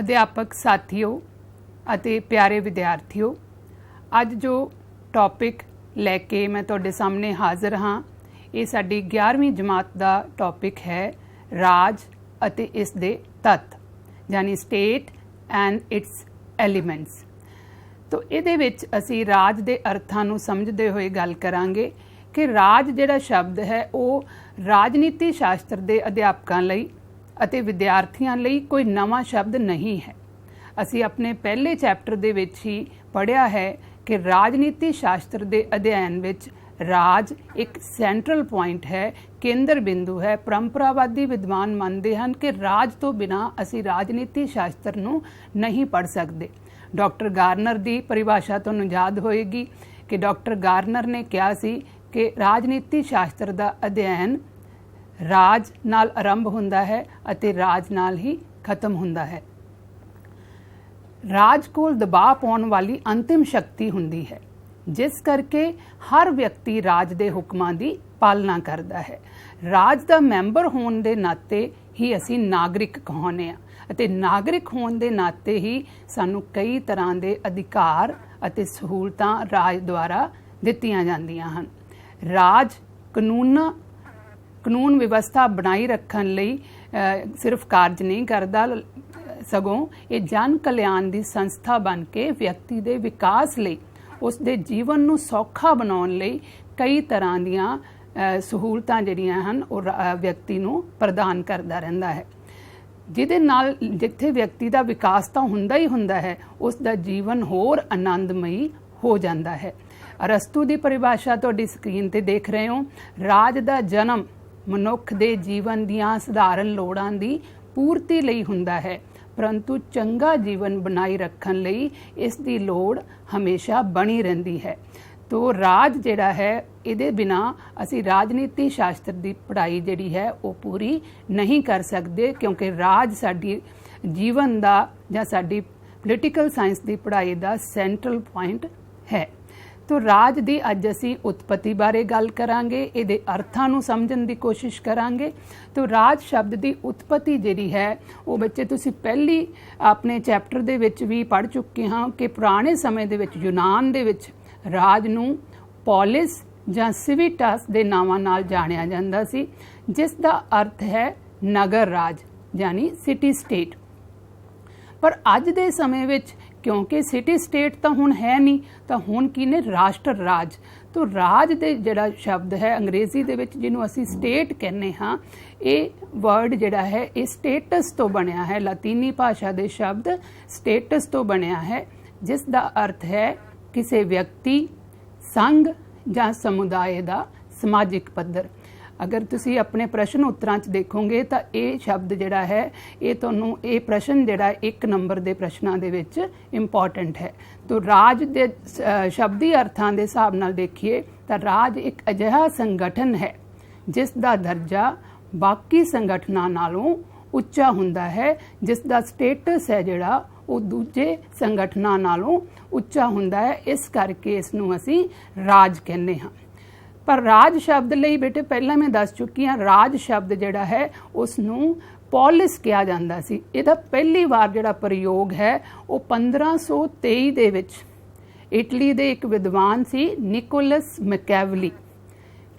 अध्यापक साथियों ਅਤੇ प्यारे विद्यार्थियों, ਅੱਜ जो टॉपिक लैके मैं तुहाडे सामने हाज़र हाँ, ये साडी 11वीं जमात का टॉपिक है राज ਅਤੇ इस दे तत्त, यानी स्टेट एंड इट्स एलीमेंट्स। तो ये विच असी राज के अर्थां नूं समझदे होए गल करांगे कि राज जिहड़ा शब्द है वो राजनीति शास्त्र के अध्यापकों लई ਅਤੇ विद्यार्थियों लई कोई नवा शब्द नहीं है। असी अपने पहले चैप्टर दे विच ही पढ़िया है कि राजनीति शास्त्र के अध्ययन विच राज एक सेंट्रल पॉइंट है, केंद्र बिंदु है। परंपरावादी विद्वान मानते हैं कि राज तो बिना असी राजनीति शास्त्र नूं नहीं पढ़ सकते। डॉक्टर गार्नर की परिभाषा तुहानूं याद होएगी कि डॉक्टर गार्नर ने कहा सी कि राजनीति शास्त्र का अध्ययन राज नाल आरंभ हुंदा है अते राज नाल ही खत्म हुंदा है। राज कोल दबाव पाउण वाली अंतिम शक्ति हुंदी है, जिस करके हर व्यक्ति राज दे हुक्मां दी पालना करता है। राज दा मैंबर होने दे नाते ही असी नागरिक कहाउने आ अते नागरिक होने दे नाते ही सानू कई तरह के अधिकार अते सहूलतां राज द्वारा दित्तियां जांदियां हन। राज कानून व्यवस्था बनाई रखण लई सिर्फ कार्य नहीं करता, सगों ये जन कल्याण की संस्था बन के व्यक्ति के विकास लई, उसके जीवन नूं सौखा बनाउण लई कई तरह दीआं सहूलतां जिहड़ियां हन वो व्यक्ति नूं प्रदान करता रहिंदा है, जिहदे नाल जिथे व्यक्ति का विकास तो हुंदा ही हुंदा है, उसका जीवन होर आनंदमई हो जाता है। अरस्तू की परिभाषा तुहाडी स्क्रीन ते देख रहे हो। राज का जन्म मनुख दे जीवन दीआं सधारण लोड़ां दी पूर्ति लई हुंदा है, परंतु चंगा जीवन बनाई रखण लई इस दी लोड़ हमेशा बनी रहिंदी है। तो राज जिहड़ा है इहदे बिना असी राजनीति शास्त्र की पढ़ाई जिहड़ी है वो पूरी नहीं कर सकते, क्योंकि राज साडी जीवन का जां साडी पोलीटिकल साइंस की पढ़ाई का सेंट्रल पॉइंट है। तो राज की अज असी उत्पत्ति बारे गल करांगे, इहदे अर्थां नूं समझण की कोशिश करांगे। तो राज शब्द की उत्पत्ति जिहड़ी है वो बच्चे तुसीं पहली अपने चैप्टर दे विच भी पढ़ चुके हाँ कि पुराने समय दे विच यूनान दे विच राज नूं पॉलिस जां सिविटास दे नावां नाल जाणिया जांदा सी, जिस दा अर्थ है नगर राज यानी सिटी स्टेट। पर अज दे समय विच क्योंकि सिटी स्टेट तो हुण है नहीं, तो हुण की ने राष्ट्र राज। तो राज दे जिहड़ा शब्द है अंग्रेजी दे विच जिन्हों असी स्टेट कहने हाँ, ये वर्ड जिहड़ा है ये स्टेटस तो बनया है, लातीनी भाषा दे शब्द स्टेटस तो बनया है, जिस दा अर्थ है किसी व्यक्ति संघ जां समुदाय का समाजिक पद्धर। अगर तुसी अपने प्रश्न उत्तरां च देखोगे तो ये शब्द जिहड़ा है ये तुहानूं ये प्रश्न जिहड़ा 1 नंबर के प्रश्नों दे विच इंपॉर्टेंट है। तो राज दे शब्दी अर्थां दे हिसाब नाल देखिए तो राज एक अजिहा संगठन है जिसका दर्जा बाकी संगठनां नालों उच्चा हुंदा है, जिसका स्टेटस है जिहड़ा वो दूजे संगठनां नालों उच्चा हुंदा है, इस करके इसनूं असीं राज कहने हाँ। पर राज शब्द लई बेटे पहला मैं दस चुकी हाँ, राज शब्द जिहड़ा है उसनूं पॉलिस कहा जांदा सी। इहदा पहली बार जिहड़ा प्रयोग है वो 1523 दे विच इटली दे एक विद्वान सी निकोलस मैकियावेली।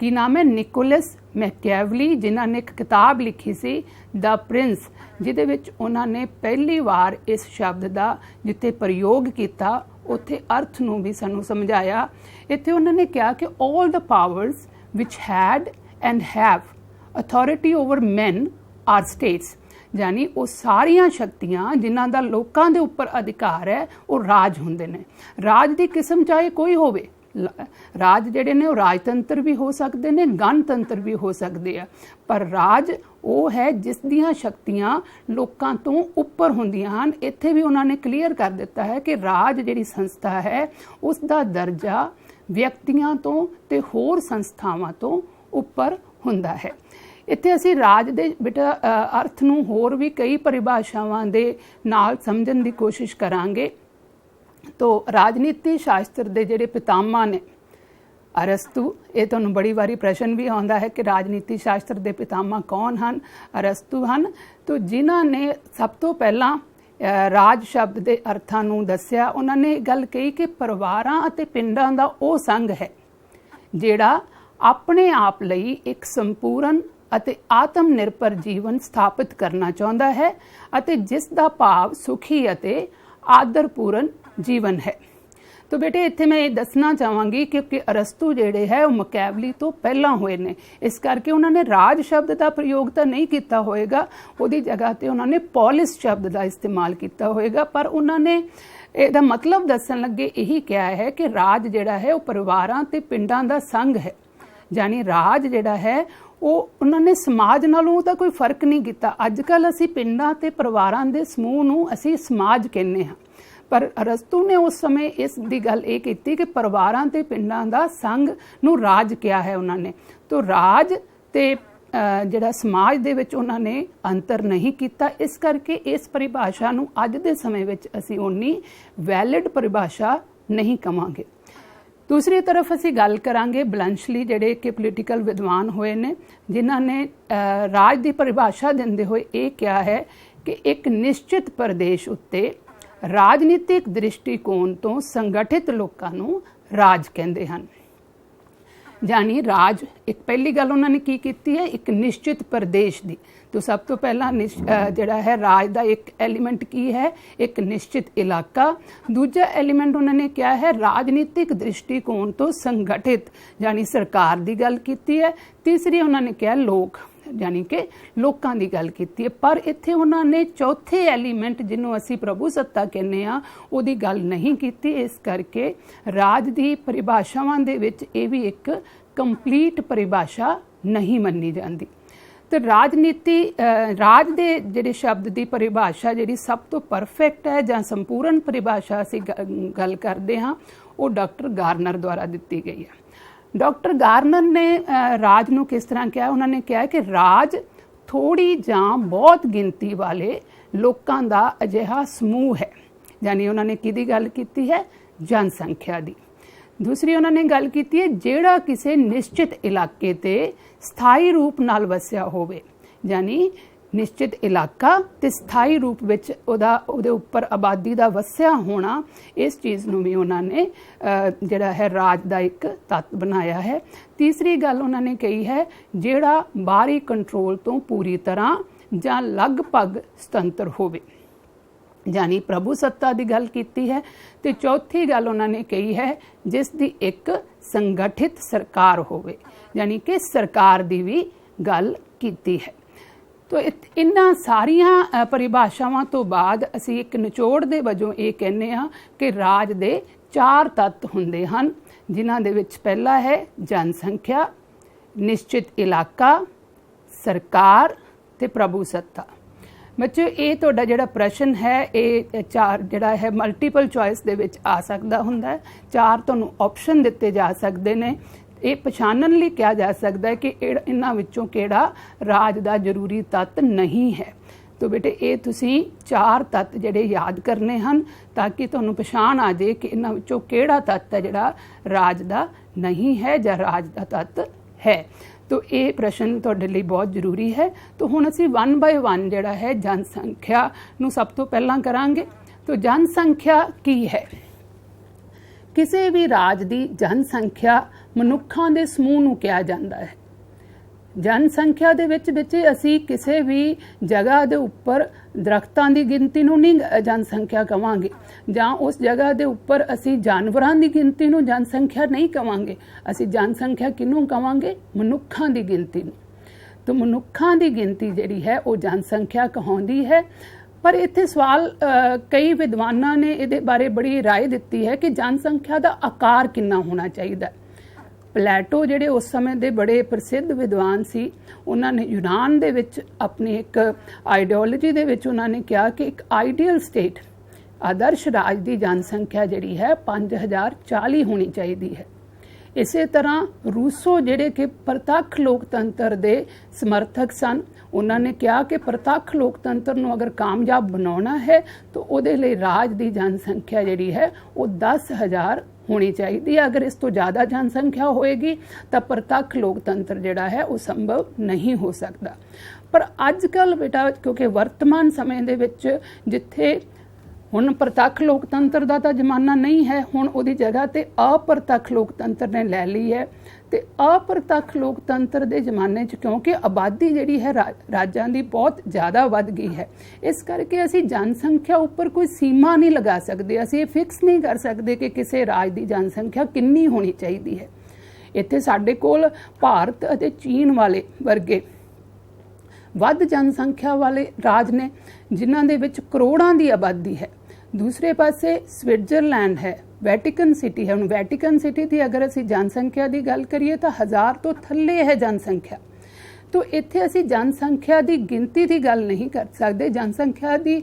की नाम है? निकोलस मैकियावेली, जिन्हां ने एक किताब लिखी सी द प्रिंस, जिहदे विच उन्हां ने पहली बार इस शब्द का जिथे प्रयोग किया उत्थे अर्थ नूं भी सानूं समझाया। इत्थे उन्होंने कहा कि all the powers which had and have authority over man are states, यानी वो सारियां शक्तियां जिन्हां दा लोकां दे उपर अधिकार है वो राज हुंदे ने। राज की किस्म चाहे कोई होवे, राज जिहड़े ने राजतंत्र भी हो सकते हैं, गणतंत्र भी हो सकते हैं, पर राज वो है जिस दियां शक्तियां लोकां तो उपर होंदियां हन। इत्थे भी उन्होंने क्लीयर कर दिता है कि राज जिहड़ी संस्था है उसका दर्जा व्यक्तियों तो ते होर संस्थावां तो उपर हुंदा है। इत्थे असी राज दे बेटा अर्थ नूं होर भी कई परिभाषावां दे नाल समझण दी कोशिश करांगे। तो राजनीति शास्त्र के जिहड़े पितामह ने अरस्तू, ये तुहानूं बड़ी बारी प्रश्न भी आता है कि राजनीति शास्त्र के पितामह कौन हैं? अरस्तू हैं। तो जिन्हां ने सब तो पहला ਰਾਜ ਸ਼ਬਦ ਦੇ ਅਰਥਾਂ ਨੂੰ ਦੱਸਿਆ। ਉਹਨਾਂ ਨੇ ਗੱਲ ਕਹੀ ਕਿ ਪਰਿਵਾਰਾਂ ਅਤੇ ਪਿੰਡਾਂ ਦਾ ਉਹ ਸੰਘ ਹੈ ਜਿਹੜਾ ਆਪਣੇ ਆਪ ਲਈ ਇੱਕ ਸੰਪੂਰਨ ਅਤੇ ਆਤਮ ਨਿਰਭਰ ਜੀਵਨ ਸਥਾਪਿਤ ਕਰਨਾ ਚਾਹੁੰਦਾ ਹੈ ਅਤੇ ਜਿਸ ਦਾ ਭਾਵ ਸੁਖੀ ਅਤੇ ਆਦਰਪੂਰਨ ਜੀਵਨ ਹੈ। तो बेटे इत्थे मैं ये दसना चाहांगी क्योंकि अरस्तु जिहड़े है वो मकैवली तो पहला होए ने, इस करके उन्होंने राज शब्द का प्रयोग तो नहीं किया होएगा, उहदी जगह ते उन्होंने पॉलिस शब्द का इस्तेमाल किया होएगा। पर उन्होंने ਇਹਦਾ मतलब दसन लगे यही क्या है कि राज जिहड़ा है वो परिवारां ते पिंडां दा संघ है। यानी राज जिहड़ा है वो उन्होंने समाज नालों तो कोई फर्क नहीं किया। अजकल असी पिंडां ते परिवारां दे समूह नूं असी समाज कहने हाँ, पर अरस्तु ने उस समय इस दी गल ये की कि परिवारां ते पिंडां दा संघ नूं राज किया है उन्होंने। तो राज ते जिहड़ा समाज दे विच उन्होंने अंतर नहीं किया, इस करके इस परिभाषा नूं अज दे समय विच असीं उन्नी वैलिड परिभाषा नहीं कहांगे। दूसरी तरफ असीं गल करांगे ब्लंशली जिहड़े कि पोलीटिकल विद्वान होए ने, जिन्हां ने राज की परिभाषा दिंदे होए ये कहा है कि एक निश्चित प्रदेश उत्ते राजनीतिक दृष्टिकोण तो संगठित लोकां नूं राज कहंदे हन। यानी राज एक पहली गल उन्होंने की कीती है एक निश्चित प्रदेश की। तो सब तो पहला जिहड़ा है राज का एक एलीमेंट की है एक निश्चित इलाका। दूजा एलीमेंट उन्होंने क्या है राजनीतिक दृष्टिकोण तो संगठित, यानी सरकार की गल की है। तीसरी उन्होंने क्या लोक, यानी कि लोगों की गल की है। पर इत्थे उन्होंने चौथे एलीमेंट जिन्हों असी प्रभु सत्ता कहने आ उहदी गल नहीं की। इस करके राज की परिभाषावां दे विच ये भी एक कंप्लीट परिभाषा नहीं मन्नी जाती। तो राजनीति राज दे जिहड़े शब्द की परिभाषा जिहड़ी सब तो परफेक्ट है जां संपूर्ण परिभाषा असी गल करते हाँ वो डॉक्टर गार्नर द्वारा दी गई है। डॉक्टर गार्नर ने राज नूं किस तरह कहा, उन्होंने कहा कि राज थोड़ी जां बहुत गिनती वाले लोगों का अजिहा समूह है। यानी उन्होंने किहदी गल की है जनसंख्या की। दूसरी उन्होंने गल की है जिहड़ा किसी निश्चित इलाके ते स्थाई रूप नाल वसिया होवे, यानी निश्चित इलाका ते स्थाई रूप विच उहदे उपर आबादी का वसिया होना, इस चीज़ नूं भी उन्होंने जिहड़ा है राज का एक तत्व बनाया है। तीसरी गल उन्होंने कही है जिहड़ा बाहरी कंट्रोल तो पूरी तरह जां लगभग सुतंत्र होवे, यानी प्रभु सत्ता की गल की है। तो चौथी गल उन्होंने कही है जिसकी एक संगठित सरकार होवे, यानी कि सरकार की भी गल की है। तो इन्हां सारियां परिभाषावां तो बाद असी एक निचोड़ दे वजों ये कहने हाँ कि राज दे 4 तत्व हुंदे हन, जिन्हां दे विच पहला है जनसंख्या, निश्चित इलाका, सरकार ते प्रभु सत्ता। बच्चों ये तुहाडा जिहड़ा प्रश्न है ये 4 जिहड़ा है मल्टीपल चॉइस दे विच आ सकदा हुंदा है। 4 तुहानूं ऑप्शन दिते जा सकदे ने, ये पछाणन लई किया जा सकता है कि इन्हां विचों किहड़ा राज का जरूरी तत्व नहीं है। तो बेटे ये तुसीं 4 तत्व जिहड़े याद करने हन ताकि तुहानूं पछाण आ जाए कि इन्हां विचों किहड़ा तत्व है जिहड़ा राज का नहीं है जां राज का तत्व है। तो ये प्रश्न तुहाडे लई बहुत जरूरी है। तो हुण असीं 1 बाय 1 जिहड़ा है जनसंख्या नूं सब तो पहलां करांगे। तो जनसंख्या की है? किसी भी राज की जनसंख्या मनुखां दे समूह नूं कहा जाता है। जनसंख्या दे विच असी किसी भी जगह दे उपर दरख्तां की गिनती नूं नहीं जनसंख्या कहांगे, जां उस जगह दे उपर असी जानवरां की गिनती नूं जनसंख्या नहीं कहांगे। असी जनसंख्या किनूं कहांगे? मनुखां की गिनती नूं। तो मनुखां की गिनती जिहड़ी है वो जनसंख्या कहाउंदी है। पर इत्थे सवाल कई विद्वानां ने इहदे बारे बड़ी राय दित्ती है कि जनसंख्या का आकार कितना होना चाहिए। प्लेटो जिहड़े उस समय दे बड़े प्रसिद्ध विद्वान सी, उन्होंने यूनान दे विच अपनी एक आइडियोलॉजी दे विच उन्होंने कहा कि एक आइडियल स्टेट आदर्श राज की जनसंख्या जिहड़ी है 5040 होनी चाहिए है। इसे तरह रूसो जिहड़े कि प्रतख लोकतंत्र के समर्थक सन, उन्होंने कहा कि प्रतख लोकतंत्र नूं अगर कामयाब बनाना है तो उहदे लई राज की जनसंख्या जिहड़ी है वो 10,000 होनी चाहिए। अगर इस तो ज़्यादा जनसंख्या होएगी तो प्रतख लोकतंत्र जिहड़ा है वो संभव नहीं हो सकता। पर अजकल बेटा क्योंकि वर्तमान समय दे विच जिथे हुण प्रतੱਖ लोकतंत्र का तो जमाना नहीं है, हुण उहदी जगह ते अप्रतੱਖ लोकतंत्र ने लै ली है। तो अप्रतੱਖ लोकतंत्र के जमाने च क्योंकि आबादी जिहड़ी है राज्यां दी बहुत ज़्यादा वध गई है, इस करके असी जनसंख्या उपर कोई सीमा नहीं लगा सकते, असी ये फिक्स नहीं कर सकते कि किसी राज की जनसंख्या कितनी होनी चाहिए है। इत्थे साडे कोल भारत अते चीन वाले वर्गे वध जनसंख्या वाले राज ने जिन्हां दे विच करोड़ां की आबादी है। दूसरे पासे स्विट्जरलैंड है, वैटिकन सिटी है। हुण वैटिकन सिटी की अगर असी जनसंख्या की गल करिए तो 1000 तो थल्ले है जनसंख्या। तो इत्थे असी जनसंख्या की गिनती की गल नहीं कर सकते, जनसंख्या की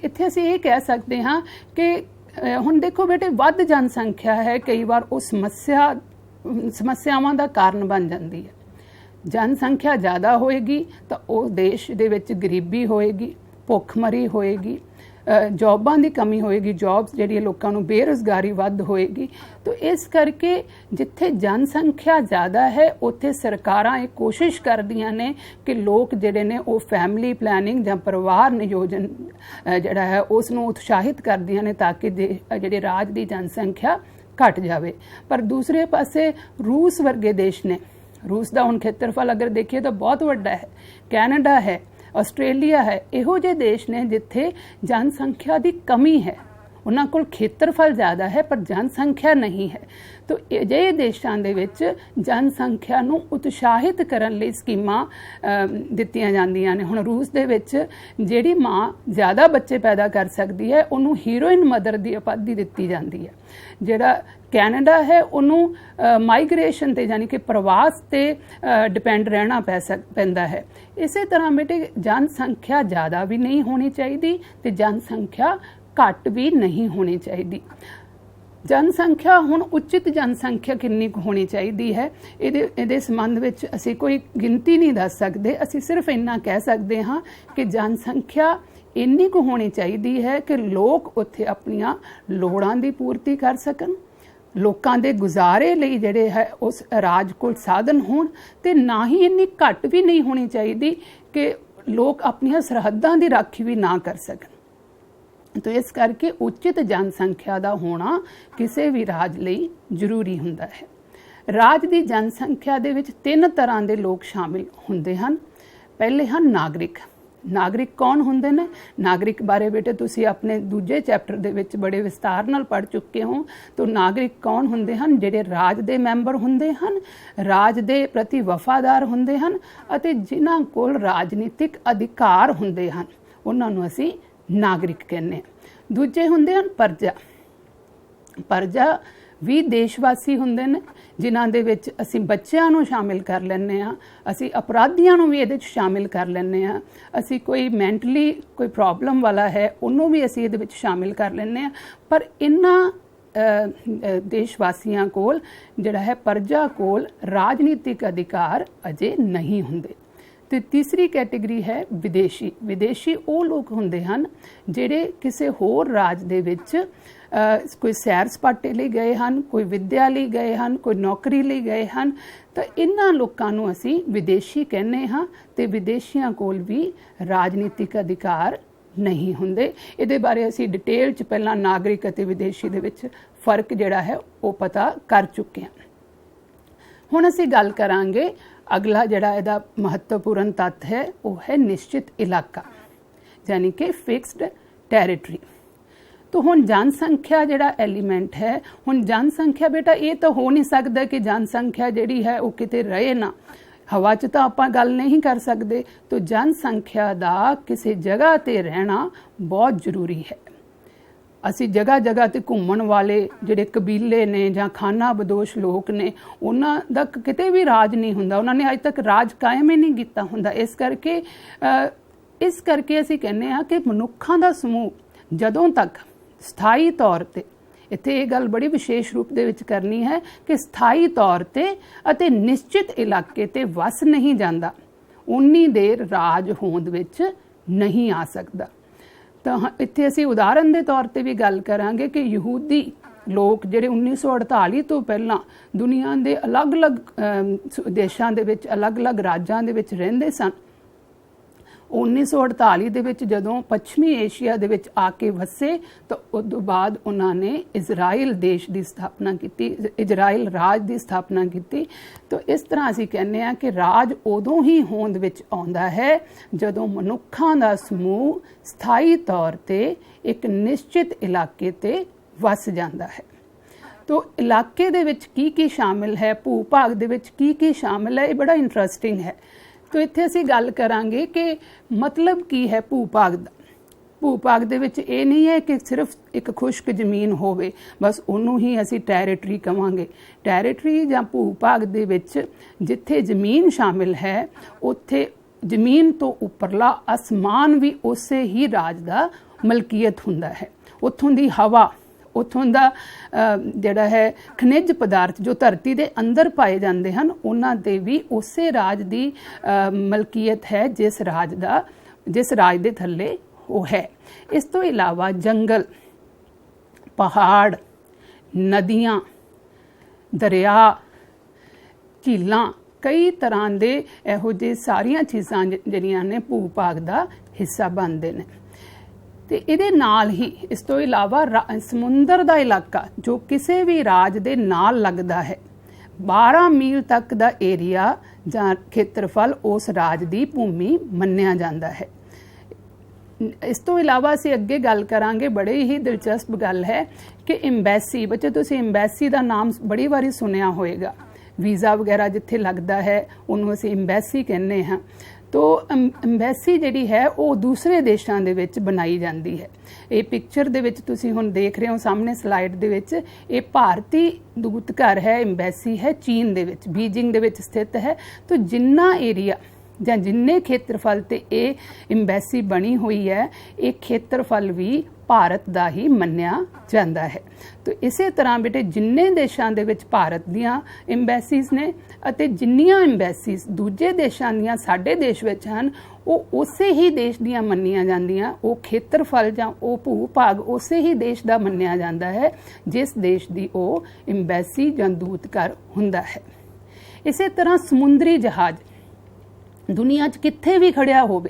इत्थे असी ये कह सकते हाँ कि हुण देखो बेटे वध जनसंख्या है कई बार उस समस्यावां का कारण बन जाती है। जनसंख्या ज़्यादा होएगी तो उस देश दे विच गरीबी होएगी, भुखमरी होएगी, जॉबां की कमी होएगी, जॉब्स जिहड़ियां लोकां नूं बेरोज़गारी वध होएगी। तो इस करके जिथे जनसंख्या ज़्यादा है उत्थे सरकारां ये कोशिश करदियां ने कि लोग जिहड़े ने वो फैमिली प्लैनिंग जां परिवार नियोजन जिहड़ा है उस नूं उत्साहित करदियां ने ताकि जिहड़े राज की जनसंख्या घट जाए। पर दूसरे पासे रूस वर्गे देश ने, रूस का हुण खेत्रफल अगर देखिए तो बहुत वड्डा है, कैनेडा है, आस्ट्रेलिया है, इहो जे देश ने जिथे जनसंख्या की कमी है, उन्हां कोल खेत्रफल ज़्यादा है पर जनसंख्या नहीं है। तो अजिहे देशां दे विच जनसंख्या नूं उत्साहित करन लई स्कीमां दित्तियां जांदियां ने। हुण रूस दे विच जिहड़ी माँ ज़्यादा बच्चे पैदा कर सकदी है उन्होंने हीरोइन मदर की उपाधि दित्ती जाती है। जिहड़ा कैनेडा है उन्होंने माइग्रेशन ते यानी कि प्रवास ते डिपेंड रहना पैंदा है। इसे तरह बेटे जनसंख्या ज़्यादा भी नहीं होनी चाहिए तो जनसंख्या घट भी नहीं होनी चाहिए। जनसंख्या हुण उचित जनसंख्या कितनी होनी चाहिए है इहदे संबंध विच असी कोई गिनती नहीं दस सकते, असी सिर्फ इन्ना कह सकते हाँ कि जनसंख्या इन्नी को होनी चाहिए है कि लोग उत्थे अपनियां लोड़ां दी पूर्ति कर सकन, लोकां दे गुजारे लई जिहड़े है उस राज कोल साधन होण, ते ना ही इन्नी घट भी नहीं होनी चाहिए कि लोग अपनियां सरहदां दी राखी भी ना कर सकन। तो इस करके उचित जनसंख्या का होना किसी भी राज लई जरूरी हुंदा है। राज की जनसंख्या दे विच 3 तरह के लोग शामिल हुंदे हन। पहले हन नागरिक। नागरिक कौन हुंदे ने? नागरिक बारे बेटे तुसी अपने दूजे चैप्टर दे विच बड़े विस्तार नाल पढ़ चुके हो। तो नागरिक कौन हुंदे हन? जिहड़े राज दे मैंबर हुंदे हन, राज दे प्रति वफादार हुंदे हन अते जिन्हां कोल राजनीतिक अधिकार हुंदे हन, उन्हां नूं असीं नागरिक कहने। दूजे हुंदे हन प्रजा। प्रजा भी देशवासी हुंदे ने जिन्हां दे विच असीं बच्चिआं नूं शामिल कर लैंदे आ, असीं अपराधियां नूं भी इहदे च शामिल कर लैंदे आ, असीं कोई मैंटली कोई प्रॉब्लम वाला है उन्होंने भी असीं इहदे विच शामिल कर लैंदे आ। पर इन्हां देशवासियां कोल जिहड़ा है प्रजा कोल राजनीतिक अधिकार अजे नहीं हुंदे। तो तीसरी कैटेगरी है विदेशी। विदेशी वो लोग होंदे हन जिहड़े किसी होर राज दे विच कोई सैर सपाटे लई गए हन, कोई विद्या लई गए हन, कोई नौकरी लई गए हन। तो इन्हां लोकां नूं असीं विदेशी कहने हाँ। ते विदेशियां कोल भी राजनीतिक अधिकार नहीं हुंदे। इहदे बारे असीं डिटेल च पहलां नागरिक अते विदेशी दे विच फर्क जिहड़ा है वो पता कर चुके हैं। हुण असीं गल करांगे अगला जिहड़ा इहदा महत्वपूर्ण तत्त है वो है निश्चित इलाका यानी कि फिक्सड टैरिटरी। तो हुण जनसंख्या जिहड़ा एलीमेंट है, हुण जनसंख्या बेटा ये तो हो नहीं सकता कि जनसंख्या जिहड़ी है वो किते रहे ना, हवा च तो आपां गल नहीं कर सकते। तो जनसंख्या दा किसी जगह ते रहना बहुत जरूरी है। असी जगह जगह ते घूमण वाले जिहड़े कबीले ने जां खाना बदोश लोग ने उन्हां दा किते भी राज नहीं हुंदा, उन्होंने अज तक राज कायम ही नहीं कीता हुंदा। इस करके असी कहने आ कि मनुक्खां दा समूह जदों तक स्थाई तौर ते, इत्थे ये गल बड़ी विशेष रूप दे विच करनी है कि स्थाई तौर ते अते निश्चित इलाके ते वस नहीं जांदा, उन्नी देर राज होंद विच नहीं आ सकदा। तो इत्थे असीं उदाहरण के तौर पर भी गल करांगे कि यहूदी लोग जिहड़े 1948 तो पहलां दुनिया के अलग अलग देशां दे विच अलग अलग राज्यां दे विच रहिंदे सन, 1948 ਦੇ ਵਿੱਚ ਜਦੋਂ ਪੱਛਮੀ ਏਸ਼ੀਆ ਦੇ ਵਿੱਚ ਆ ਕੇ ਵਸੇ ਤਾਂ ਉਸ ਤੋਂ ਬਾਅਦ ਉਹਨਾਂ ਨੇ ਇਜ਼ਰਾਈਲ ਦੇਸ਼ ਦੀ ਸਥਾਪਨਾ ਕੀਤੀ, ਇਜ਼ਰਾਈਲ ਰਾਜ ਦੀ ਸਥਾਪਨਾ ਕੀਤੀ। ਤਾਂ ਇਸ ਤਰ੍ਹਾਂ ਅਸੀਂ ਕਹਿੰਦੇ ਹਾਂ ਕਿ ਰਾਜ ਉਦੋਂ ਹੀ ਹੋਂਦ ਵਿੱਚ ਆਉਂਦਾ ਹੈ ਜਦੋਂ ਮਨੁੱਖਾਂ ਦਾ ਸਮੂਹ ਸਥਾਈ ਤੌਰ ਤੇ ਇੱਕ ਨਿਸ਼ਚਿਤ ਇਲਾਕੇ ਤੇ ਵਸ ਜਾਂਦਾ ਹੈ। ਤੋ ਇਲਾਕੇ ਦੇ ਵਿੱਚ ਕੀ ਸ਼ਾਮਿਲ ਹੈ, ਭੂ ਭਾਗ ਦੇ ਵਿੱਚ ਕੀ ਸ਼ਾਮਿਲ ਹੈ, ਇਹ ਬੜਾ ਇੰਟਰਸਟਿੰਗ ਹੈ। ਤੋ ਇੱਥੇ ਅਸੀਂ ਗੱਲ ਕਰਾਂਗੇ ਕਿ ਮਤਲਬ ਕੀ ਹੈ ਭੂ ਭਾਗ ਦਾ। ਭੂ ਭਾਗ ਦੇ ਵਿੱਚ ਇਹ ਨਹੀਂ ਹੈ ਕਿ ਸਿਰਫ ਇੱਕ ਖੁਸ਼ਕ ਜ਼ਮੀਨ ਹੋਵੇ, ਬਸ ਉਹਨੂੰ ਹੀ ਅਸੀਂ ਟੈਰੀਟਰੀ ਕਵਾਂਗੇ। ਟੈਰੀਟਰੀ ਜਾਂ ਭੂ ਭਾਗ ਦੇ ਵਿੱਚ ਜਿੱਥੇ ਜ਼ਮੀਨ ਸ਼ਾਮਿਲ ਹੈ ਉੱਥੇ ਜ਼ਮੀਨ ਤੋਂ ਉੱਪਰਲਾ ਅਸਮਾਨ ਵੀ ਉਸੇ ਹੀ ਰਾਜ ਦਾ ਮਲਕੀਅਤ ਹੁੰਦਾ ਹੈ। ਉੱਥੋਂ ਦੀ ਹਵਾ, ਉੱਥੋਂ ਦਾ ਜਿਹੜਾ ਹੈ ਖਣਿਜ ਪਦਾਰਥ ਜੋ ਧਰਤੀ ਦੇ ਅੰਦਰ ਪਾਏ ਜਾਂਦੇ ਹਨ, ਉਹਨਾਂ ਤੇ ਵੀ ਉਸੇ ਰਾਜ ਦੀ ਮਲਕੀਅਤ ਹੈ ਜਿਸ ਰਾਜ ਦੇ ਥੱਲੇ ਉਹ ਹੈ। ਇਸ ਤੋਂ ਇਲਾਵਾ ਜੰਗਲ, ਪਹਾੜ, ਨਦੀਆਂ, ਦਰਿਆ, ਝੀਲਾਂ, ਕਈ ਤਰ੍ਹਾਂ ਦੇ ਇਹੋ ਜਿਹੇ ਸਾਰੀਆਂ ਚੀਜ਼ਾਂ ਜਿਹੜੀਆਂ ਨੇ ਭੂ ਭਾਗ ਦਾ ਹਿੱਸਾ ਬਣਦੇ ਨੇ। ਤੇ ਇਹਦੇ ਨਾਲ ਹੀ ਇਸ ਤੋਂ ਇਲਾਵਾ ਸਮੁੰਦਰ ਦਾ ਇਲਾਕਾ ਜੋ ਕਿਸੇ ਵੀ ਰਾਜ ਦੇ ਨਾਲ ਲੱਗਦਾ ਹੈ, 12 ਮੀਲ ਤੱਕ ਦਾ ਏਰੀਆ ਜਾਂ ਖੇਤਰਫਲ ਉਸ ਰਾਜ ਦੀ ਭੂਮੀ ਮੰਨਿਆ ਜਾਂਦਾ ਹੈ। ਇਸ ਤੋਂ ਇਲਾਵਾ ਅਸੀਂ ਅੱਗੇ ਗੱਲ ਕਰਾਂਗੇ, ਬੜੇ ਹੀ ਦਿਲਚਸਪ ਗੱਲ ਹੈ ਕਿ ਐਮਬੈਸੀ, ਬੱਚੇ ਤੁਸੀਂ ਐਮਬੈਸੀ ਦਾ ਨਾਮ ਬੜੀ ਵਾਰੀ ਸੁਣਿਆ ਹੋਏਗਾ। ਵੀਜ਼ਾ ਵਗੈਰਾ ਜਿੱਥੇ ਲੱਗਦਾ ਹੈ ਉਹਨੂੰ ਅਸੀਂ ਐਮਬੈਸੀ ਕਹਿੰਦੇ ਹਾਂ। ਤੋ ਐਮਬੈਸੀ ਜਿਹੜੀ ਹੈ ਉਹ ਦੂਸਰੇ ਦੇਸ਼ਾਂ ਦੇ ਵਿੱਚ ਬਣਾਈ ਜਾਂਦੀ ਹੈ। ਇਹ ਪਿਕਚਰ ਦੇ ਵਿੱਚ ਤੁਸੀਂ ਹੁਣ ਦੇਖ ਰਹੇ ਹੋ ਸਾਹਮਣੇ ਸਲਾਈਡ ਦੇ ਵਿੱਚ, ਇਹ ਭਾਰਤੀ ਦੂਤ ਘਰ ਹੈ, ਐਮਬੈਸੀ ਹੈ ਚੀਨ ਦੇ ਵਿੱਚ, ਬੀਜਿੰਗ ਦੇ ਵਿੱਚ ਸਥਿਤ ਹੈ। ਤੋ ਜਿੰਨਾ ਏਰੀਆ ਜਾਂ ਜਿੰਨੇ ਖੇਤਰਫਲ ਤੇ ਇਹ ਐਮਬੈਸੀ ਬਣੀ ਹੋਈ ਹੈ, ਇਹ ਖੇਤਰਫਲ ਵੀ ਭਾਰਤ ਦਾ ਹੀ ਮੰਨਿਆ ਜਾਂਦਾ ਹੈ। ਤੋ ਇਸੇ ਤਰ੍ਹਾਂ ਬੇਟੇ ਜਿੰਨੇ ਦੇਸ਼ਾਂ ਦੇ ਵਿੱਚ ਭਾਰਤ ਦੀਆਂ ਐਮਬੈਸੀਜ਼ ਨੇ ਅਤੇ ਜਿੰਨੀਆਂ ਐਮਬੈਸੀਜ਼ ਦੂਜੇ ਦੇਸ਼ਾਂ ਦੀਆਂ ਸਾਡੇ ਦੇਸ਼ ਵਿੱਚ ਹਨ, ਉਹ ਉਸੇ ਹੀ ਦੇਸ਼ ਦੀਆਂ ਮੰਨੀਆਂ ਜਾਂਦੀਆਂ। ਉਹ ਖੇਤਰਫਲ ਜਾਂ ਉਹ ਭੂ ਭਾਗ ਉਸੇ ਹੀ ਦੇਸ਼ ਦਾ ਮੰਨਿਆ ਜਾਂਦਾ ਹੈ ਜਿਸ ਦੇਸ਼ ਦੀ ਉਹ ਐਮਬੈਸੀ ਜਾਂ ਦੂਤ ਘਰ ਹੁੰਦਾ ਹੈ। ਇਸੇ ਤਰ੍ਹਾਂ ਸਮੁੰਦਰੀ ਜਹਾਜ਼ ਦੁਨੀਆ 'ਚ ਕਿਤੇ ਵੀ ਖੜਿਆ ਹੋਵੇ,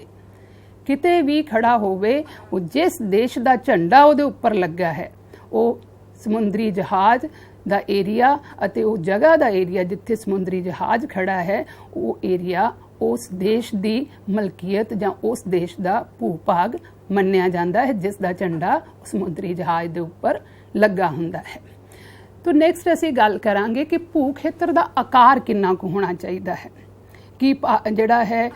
ਕਿਤੇ ਵੀ ਖੜਾ ਹੋਵੇ, ਉਹ ਜਿਸ ਦੇਸ਼ ਦਾ ਝੰਡਾ ਉਹਦੇ ਉੱਪਰ ਲੱਗਾ ਹੈ, ਉਹ ਸਮੁੰਦਰੀ ਜਹਾਜ਼ ਦਾ ਏਰੀਆ ਅਤੇ ਉਹ ਜਗ੍ਹਾ ਦਾ ਏਰੀਆ ਜਿੱਥੇ ਸਮੁੰਦਰੀ ਜਹਾਜ਼ ਖੜਾ ਹੈ, ਉਹ ਏਰੀਆ ਉਸ ਦੇਸ਼ ਦੀ ਮਲਕੀਅਤ ਜਾਂ ਉਸ ਦੇਸ਼ ਦਾ ਭੂ ਭਾਗ ਮੰਨਿਆ ਜਾਂਦਾ ਹੈ ਜਿਸ ਦਾ ਝੰਡਾ ਸਮੁੰਦਰੀ ਜਹਾਜ਼ ਦੇ ਉੱਪਰ ਲੱਗਾ ਹੁੰਦਾ ਹੈ। ਤੋ ਨੈਕਸਟ ਅਸੀਂ ਗੱਲ ਕਰਾਂਗੇ ਕਿ ਭੂ ਖੇਤਰ ਦਾ ਆਕਾਰ ਕਿੰਨਾ ਕੁ ਹੋਣਾ ਚਾਹੀਦਾ ਹੈ। ਕਿ ਜਿਹੜਾ ਹੈ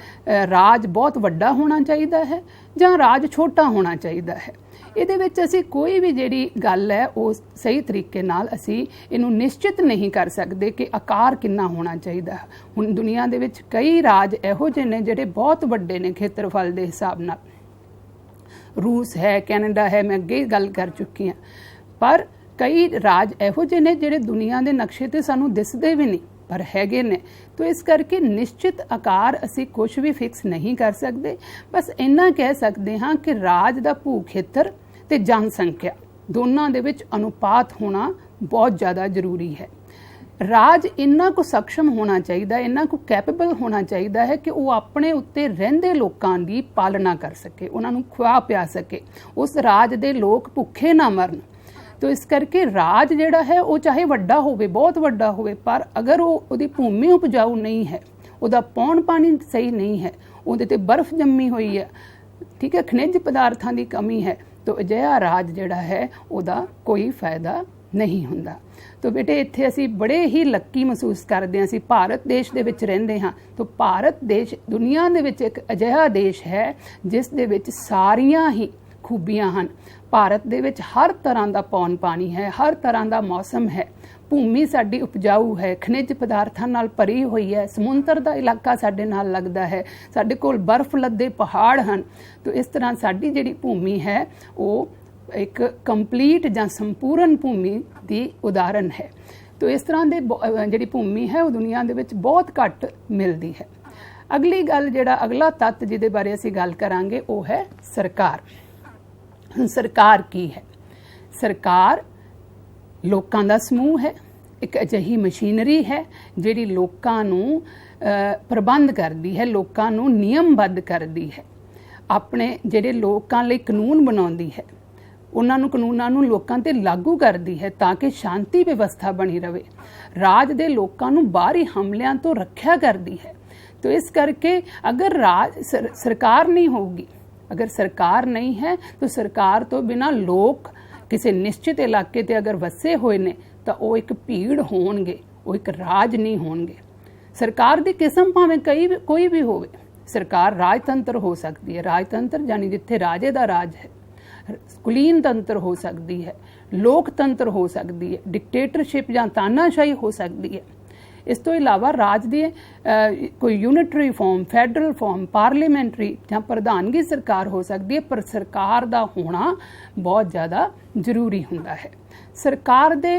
ਰਾਜ ਬਹੁਤ ਵੱਡਾ ਹੋਣਾ ਚਾਹੀਦਾ ਹੈ ਜਾਂ ਰਾਜ ਛੋਟਾ ਹੋਣਾ ਚਾਹੀਦਾ ਹੈ। ਇਹਦੇ ਵਿੱਚ ਅਸੀਂ ਕੋਈ ਵੀ ਜਿਹੜੀ ਗੱਲ ਹੈ ਉਹ ਸਹੀ ਤਰੀਕੇ ਨਾਲ ਅਸੀਂ ਇਹਨੂੰ ਨਿਸ਼ਚਿਤ ਨਹੀਂ ਕਰ ਸਕਦੇ ਕਿ ਆਕਾਰ ਕਿੰਨਾ ਹੋਣਾ ਚਾਹੀਦਾ ਹੈ। ਹੁਣ ਦੁਨੀਆ ਦੇ ਵਿੱਚ ਕਈ ਰਾਜ ਇਹੋ ਜਿਹੇ ਨੇ ਜਿਹੜੇ ਬਹੁਤ ਵੱਡੇ ਨੇ ਖੇਤਰਫਲ ਦੇ ਹਿਸਾਬ ਨਾਲ। ਰੂਸ ਹੈ, ਕੈਨੇਡਾ ਹੈ, ਮੈਂ ਅੱਗੇ ਗੱਲ ਕਰ ਚੁੱਕੀ ਹਾਂ। ਪਰ ਕਈ ਰਾਜ ਇਹੋ ਜਿਹੇ ਨੇ ਜਿਹੜੇ ਦੁਨੀਆ ਦੇ ਨਕਸ਼ੇ ਤੇ ਸਾਨੂੰ ਦਿਸਦੇ ਵੀ ਨਹੀਂ ਪਰ ਹੈਗੇ ਨੇ। ਤੋ ਇਸ ਕਰਕੇ ਨਿਸ਼ਚਿਤ ਆਕਾਰ ਅਸੀਂ ਕੁਝ ਵੀ ਫਿਕਸ ਨਹੀਂ ਕਰ ਸਕਦੇ। ਬਸ ਇੰਨਾ ਕਹਿ ਸਕਦੇ ਹਾਂ ਕਿ ਰਾਜ ਦਾ ਭੂ ਖੇਤਰ ਤੇ ਜਨਸੰਖਿਆ ਦੋਨਾਂ ਦੇ ਵਿੱਚ ਅਨੁਪਾਤ ਹੋਣਾ ਬਹੁਤ ਜ਼ਿਆਦਾ ਜ਼ਰੂਰੀ ਹੈ। ਰਾਜ ਇੰਨਾ ਕੁ ਸક્ષਮ ਹੋਣਾ ਚਾਹੀਦਾ, ਇੰਨਾ ਕੁ ਕੈਪੇਬਲ ਹੋਣਾ ਚਾਹੀਦਾ ਹੈ ਕਿ ਉਹ ਆਪਣੇ ਉੱਤੇ ਰਹਿੰਦੇ ਲੋਕਾਂ ਦੀ ਪਾਲਣਾ ਕਰ ਸਕੇ, ਉਹਨਾਂ ਨੂੰ ਖਵਾ ਪਿਆ ਸਕੇ, ਉਸ ਰਾਜ ਦੇ ਲੋਕ ਭੁੱਖੇ ਨਾ ਮਰਨ। ਤੋ ਇਸ ਕਰਕੇ ਰਾਜ ਜਿਹੜਾ ਹੈ ਉਹ ਚਾਹੇ ਵੱਡਾ ਹੋਵੇ, ਬਹੁਤ ਵੱਡਾ ਹੋਵੇ, ਪਰ ਅਗਰ ਉਹਦੀ ਭੂਮੀ ਉਪਜਾਊ ਨਹੀਂ ਹੈ, ਉਹਦਾ ਪੌਣ ਪਾਣੀ ਸਹੀ ਨਹੀਂ ਹੈ, ਉਹਦੇ ਤੇ ਬਰਫ਼ ਜੰਮੀ ਹੋਈ ਹੈ, ਠੀਕ ਹੈ, ਖਣਿਜ ਪਦਾਰਥਾਂ ਦੀ ਕਮੀ ਹੈ, ਤੋ ਅਜਿਹਾ ਰਾਜ ਜਿਹੜਾ ਹੈ ਉਹਦਾ ਕੋਈ ਫਾਇਦਾ ਨਹੀਂ ਹੁੰਦਾ। ਤੋ ਬੇਟੇ ਇੱਥੇ ਅਸੀਂ ਬੜੇ ਹੀ ਲੱਕੀ ਮਹਿਸੂਸ ਕਰਦੇ ਹਾਂ, ਅਸੀਂ ਭਾਰਤ ਦੇਸ਼ ਦੇ ਵਿੱਚ ਰਹਿੰਦੇ ਹਾਂ। ਤੋ ਭਾਰਤ ਦੇਸ਼ ਦੁਨੀਆ ਦੇ ਵਿੱਚ ਇੱਕ ਅਜਿਹਾ ਦੇਸ਼ ਹੈ ਜਿਸ ਦੇ ਵਿੱਚ ਸਾਰੀਆਂ ਹੀ ਖੂਬੀਆਂ ਹਨ। ਭਾਰਤ ਦੇ ਵਿੱਚ ਹਰ ਤਰ੍ਹਾਂ ਦਾ ਪੌਣ ਪਾਣੀ ਹੈ, ਹਰ ਤਰ੍ਹਾਂ ਦਾ ਮੌਸਮ ਹੈ, ਭੂਮੀ ਸਾਡੀ ਉਪਜਾਊ ਹੈ, ਖਣਿਜ ਪਦਾਰਥਾਂ ਨਾਲ ਭਰੀ ਹੋਈ ਹੈ, ਸਮੁੰਦਰ ਦਾ ਇਲਾਕਾ ਸਾਡੇ ਨਾਲ ਲੱਗਦਾ ਹੈ, ਸਾਡੇ ਕੋਲ ਬਰਫ਼ ਲੱਦੇ ਪਹਾੜ ਹਨ। ਤੋ ਇਸ ਤਰ੍ਹਾਂ ਸਾਡੀ ਜਿਹੜੀ ਭੂਮੀ ਹੈ ਉਹ ਇੱਕ ਕੰਪਲੀਟ ਜਾਂ ਸੰਪੂਰਨ ਭੂਮੀ ਦੀ ਉਦਾਹਰਨ ਹੈ। ਤੋ ਇਸ ਤਰ੍ਹਾਂ ਦੇ ਜਿਹੜੀ ਭੂਮੀ ਹੈ ਉਹ ਦੁਨੀਆ ਦੇ ਵਿੱਚ ਬਹੁਤ ਘੱਟ ਮਿਲਦੀ ਹੈ। ਅਗਲੀ ਗੱਲ, ਜਿਹੜਾ ਅਗਲਾ ਤੱਤ ਜਿਹਦੇ ਬਾਰੇ ਅਸੀਂ ਗੱਲ ਕਰਾਂਗੇ ਉਹ ਹੈ ਸਰਕਾਰ। ਸਰਕਾਰ ਕੀ ਹੈ? ਸਰਕਾਰ ਲੋਕਾਂ ਦਾ ਸਮੂਹ ਹੈ, ਇੱਕ ਅਜਿਹੀ ਮਸ਼ੀਨਰੀ ਹੈ ਜਿਹੜੀ ਲੋਕਾਂ ਨੂੰ ਪ੍ਰਬੰਧ ਕਰਦੀ ਹੈ, ਲੋਕਾਂ ਨੂੰ ਨਿਯਮਬੱਧ ਕਰਦੀ ਹੈ। ਆਪਣੇ ਜਿਹੜੇ ਲੋਕਾਂ ਲਈ ਕਾਨੂੰਨ ਬਣਾਉਂਦੀ ਹੈ, ਉਹਨਾਂ ਨੂੰ ਕਾਨੂੰਨਾਂ ਨੂੰ ਲੋਕਾਂ ਤੇ ਲਾਗੂ ਕਰਦੀ ਹੈ ਤਾਂ ਕਿ ਸ਼ਾਂਤੀ ਵਿਵਸਥਾ ਬਣੀ ਰਹੇ। ਰਾਜ ਦੇ ਲੋਕਾਂ ਨੂੰ ਬਾਹਰੀ ਹਮਲਿਆਂ ਤੋਂ ਰੱਖਿਆ ਕਰਦੀ ਹੈ। तो इस करके अगर सरकार नहीं होगी, अगर सरकार नहीं है तो सरकार तो बिना लोग किसी निश्चित इलाके ते अगर वसे हुए ने तो वो एक भीड़ होणगे, वो एक राज नहीं होणगे। सरकार की किस्म भावें कोई भी होवे, सरकार राजतंत्र हो सकती है। राजतंत्र यानी जिथे राजे का राज है, कुलीन तंत्र हो सकती है, लोकतंत्र हो सकती है, डिक्टेटरशिप या तानाशाही हो सकती है। इस तो इलावा राज की कोई यूनिटरी फॉर्म, फैडरल फॉर्म, पार्लीमेंटरी या प्रधानगी सरकार हो सकती है, पर सरकार का होना बहुत ज़्यादा जरूरी होंदा है। सरकार दे